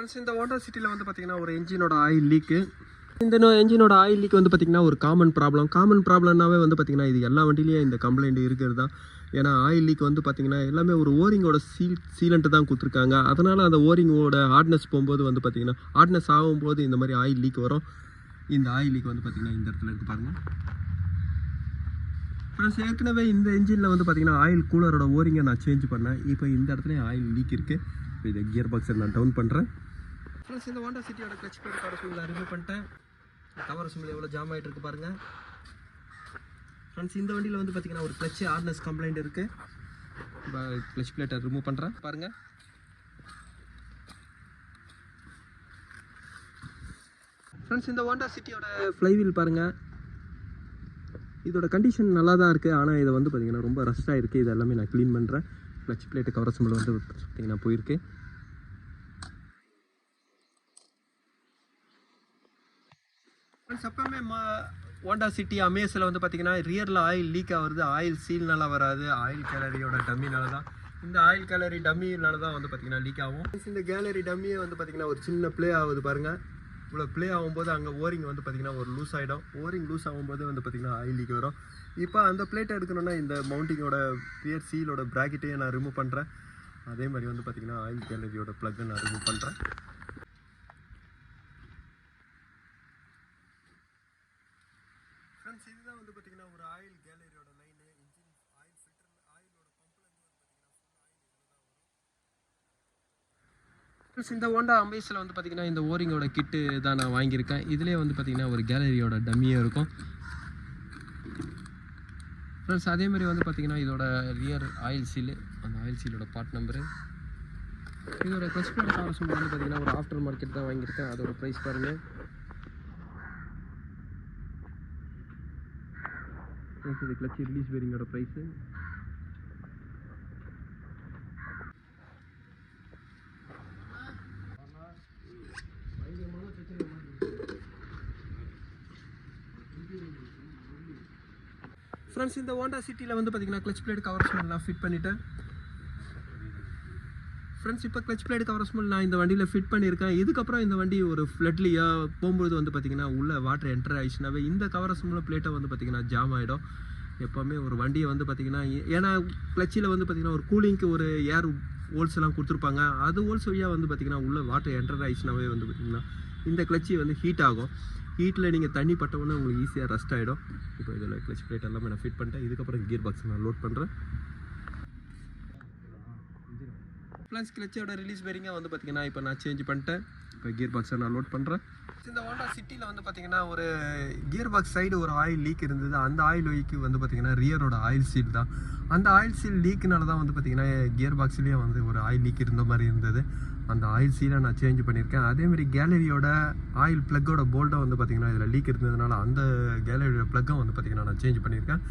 Friends இந்த Honda சிட்டியில் வந்து பார்த்திங்கன்னா ஒரு என்ஜினோட ஆயில் லீக்கு. இந்த என்ஜினோட ஆயில் லீக் வந்து பார்த்திங்கன்னா ஒரு காமன் ப்ராப்ளம்னாவே வந்து பார்த்திங்கன்னா இது எல்லா வண்டியிலையும் இந்த கம்ப்ளைண்ட் இருக்கிறது தான். ஏன்னா ஆயில் லீக் வந்து பார்த்திங்கன்னா எல்லாமே ஒரு ஓரிங்கோட சீலண்ட்டு தான் கொடுத்துருக்காங்க. அதனால் அந்த ஓரிங்கோட ஹார்ட்னஸ் போகும்போது வந்து பார்த்திங்கன்னா ஹார்ட்னஸ் ஆகும்போது இந்த மாதிரி ஆயில் லீக் வரும். இந்த ஆயில் லீக் வந்து பார்த்திங்கன்னா இந்த இடத்துல இருக்குது பாருங்கள் ஃப்ரெண்ட்ஸ். ஏற்கனவே இந்த என்ஜினில் வந்து பார்த்திங்கன்னா ஆயில் கூலரோட ஓரிங்கை நான் சேஞ்ச் பண்ணேன். இப்போ இந்த இடத்துல ஆயில் லீக் இருக்குது. இப்போ இதை கியர் பாக்ஸை நான் டவுன் பண்ணுறேன். ஃப்ரெண்ட்ஸ் இந்த ஹோண்டா சிட்டியோட கிளச் பிளேட் கவர் சூழலை ரிமூவ் பண்ணிட்டேன். கவர் சூழல் எவ்வளோ ஜாம் ஆகிட்டு இருக்குது பாருங்கள் ஃப்ரெண்ட்ஸ். இந்த வண்டியில் வந்து பார்த்திங்கன்னா ஒரு கிளச் ஹார்ட்னஸ் கம்ப்ளைண்ட் இருக்குது. இப்போ கிளச் பிளேட்டை ரிமூவ் பண்ணுறேன் பாருங்கள். ஃப்ரெண்ட்ஸ் இந்த ஹோண்டா சிட்டியோட ஃப்ளைவீல் பாருங்கள். இதோட கண்டிஷன் நல்லா தான் இருக்குது. ஆனால் இதை வந்து பார்த்திங்கன்னா ரொம்ப ரஷ்டாக இருக்குது. இது எல்லாமே நான் க்ளீன் பண்ணுறேன். கிளச் பிளேட்டு கவர் சூழல் வந்து பார்த்திங்கன்னா போயிருக்கு. எப்பவுமே ஹோண்டா சிட்டி அமேஸில் வந்து பார்த்திங்கன்னா ரியரில் ஆயில் லீக் ஆகுறது ஆயில் சீல்னால வராது, ஆயில் கேலரியோட டம்மினால தான். இந்த ஆயில் கேலரி டம்மினால தான் வந்து பார்த்திங்கன்னா லீக் ஆகும். இந்த கேலரி டம்மியை வந்து பார்த்திங்கன்னா ஒரு சின்ன ப்ளே ஆகுது பாருங்கள். இவ்வளோ ப்ளே ஆகும்போது அங்கே ஓரிங் வந்து பார்த்திங்கன்னா ஒரு லூஸ் ஆகிடும். ஓரிங் லூஸ் ஆகும்போது வந்து பார்த்திங்கன்னா ஆயில் லீக் வரும். இப்போ அந்த பிளேட்டை எடுக்கணுன்னா இந்த மவுண்டிங்கோட பியர் சீலோட ப்ராக்கெட்டையும் நான் ரிமூவ் பண்ணுறேன். அதே மாதிரி வந்து பார்த்திங்கன்னா ஆயில் கேலரியோட ப்ளக்கை நான் ரிமூவ் பண்ணுறேன். ஃப்ரெண்ட்ஸ் இதுதான் வந்து பார்த்திங்கன்னா ஒரு ஆயில் கேலரியோட லைனு. இன்ஜின் ஆயில் ஃபில்டர் ஆயிலோட பம்ப்லேருந்து வந்து பார்த்திங்கன்னா ஃப்ரெண்ட்ஸ் இந்த ஹோண்டா அம்பேஸில் வந்து பார்த்திங்கன்னா இந்த ஓரிங்கோட கிட்டு தான் நான் வாங்கியிருக்கேன். இதிலே வந்து பார்த்திங்கன்னா ஒரு கேலரியோட டம்மியும் இருக்கும் ஃப்ரெண்ட்ஸ். அதேமாதிரி வந்து பார்த்திங்கன்னா இதோட ரியர் ஆயில் சீலு, அந்த ஆயில் சீலோட பார்ட் நம்பரு. இதோட கிளச் பிளேட் கவர் சூழல் வந்து பார்த்திங்கன்னா ஒரு ஆஃப்டர் மார்க்கெட் தான் வாங்கியிருக்கேன். அதோட ப்ரைஸ் பாருங்கள். இது கிளச் ரிலீஸ் பேரிங்கோட ப்ரைஸு. ஃப்ரெண்ட்ஸ் இந்த ஹோண்டா சிட்டியில் வந்து பார்த்திங்கன்னா கிளச் பிளேட் கவர் ஸ்மெல்லாம் ஃபிட் பண்ணிவிட்டேன் ஃப்ரெண்ட்ஸ். இப்போ கிளச் பிளேட் கவர் ஸ்மெல் நான் இந்த வண்டியில் ஃபிட் பண்ணியிருக்கேன். இதுக்கப்புறம் இந்த வண்டி ஒரு ஃப்ளட்லியாக போகும்போது வந்து பார்த்திங்கன்னா உள்ளே வாட்டர் என்டர் ஆகிடுச்சுனாவே இந்த கவர் ஸ்மெல் பிளேட்டை வந்து பார்த்திங்கன்னா ஜாம் ஆகிடும். எப்போவுமே ஒரு வண்டியை வந்து பார்த்திங்கன்னா ஏன்னா கிளச்சில் வந்து பார்த்திங்கன்னா ஒரு கூலிங்க்கு ஒரு ஏர் ஹோல்ஸ் எல்லாம் கொடுத்துருப்பாங்க. அது ஹோல்ஸ் வழியாக வந்து பார்த்திங்கன்னா உள்ளே வாட்டர் என்டர் ஆகிடுச்சுனாவே வந்து பார்த்திங்கன்னா இந்த கிளச்சி வந்து ஹீட் ஆகும். ஹீட்டில் நீங்கள் தண்ணி பட்டவுடனே உங்களுக்கு ஈஸியாக ரஸ்ட் ஆகிடும். இப்போ இதில் கிளச் பிளேட் எல்லாமே நான் ஃபிட் பண்ணிட்டேன். இதுக்கப்புறம் கியர் பாக்ஸ் நான் லோட் பண்ணுறேன். ப்ளஸ் கிளச்சோட ரிலீஸ் பேரிங்காக வந்து பார்த்திங்கன்னா இப்போ நான் சேஞ்ச் பண்ணிட்டேன். இப்போ கியர் பாக்ஸை நான் லோட் பண்ணுறேன். இந்த ஹோண்டா சிட்டியில் வந்து பார்த்திங்கன்னா ஒரு கியர் பாக்ஸ் சைடு ஒரு ஆயில் லீக் இருந்தது. அந்த ஆயில் லீக்கு வந்து பார்த்திங்கன்னா ரியரோட ஆயில் சீல் தான். அந்த ஆயில் சீல் லீக்குனால தான் வந்து பார்த்திங்கன்னா கியர் பாக்ஸ்லேயே வந்து ஒரு ஆயில் லீக் இருந்த மாதிரி இருந்தது. அந்த ஆயில் சீலை நான் சேஞ்ச் பண்ணியிருக்கேன். அதேமாதிரி கேலரியோட ஆயில் ப்ளக்கோட போல்ட்டை வந்து பார்த்திங்கன்னா இதில் லீக் இருந்ததுனால அந்த கேலரியோட ப்ளக்கை வந்து பார்த்திங்கன்னா நான் சேஞ்ச் பண்ணியிருக்கேன்.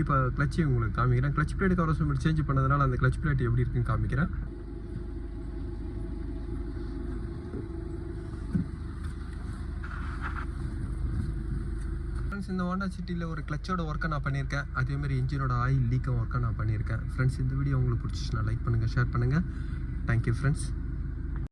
இப்போ கிளச்சி உங்களுக்கு காமிக்கிறேன். கிளச் பிளேட் கவர் சேஞ்ச் பண்ணதுனால அந்த கிளச் பிளேட் எப்படி இருக்குன்னு காமிக்கிறேன். ஃப்ரெண்ட்ஸ் இந்த ஹோண்டா சிட்டியில் ஒரு கிளச்சோட ஒர்க்கை நான் பண்ணியிருக்கேன். அதேமாதிரி இன்ஜினோட ஆயில் லீக்கை ஒர்க்கை நான் பண்ணியிருக்கேன். ஃப்ரெண்ட்ஸ் இந்த வீடியோ உங்களுக்கு பிடிச்சிச்சுன்னா லைக் பண்ணுங்கள், ஷேர் பண்ணுங்கள். Thank you friends.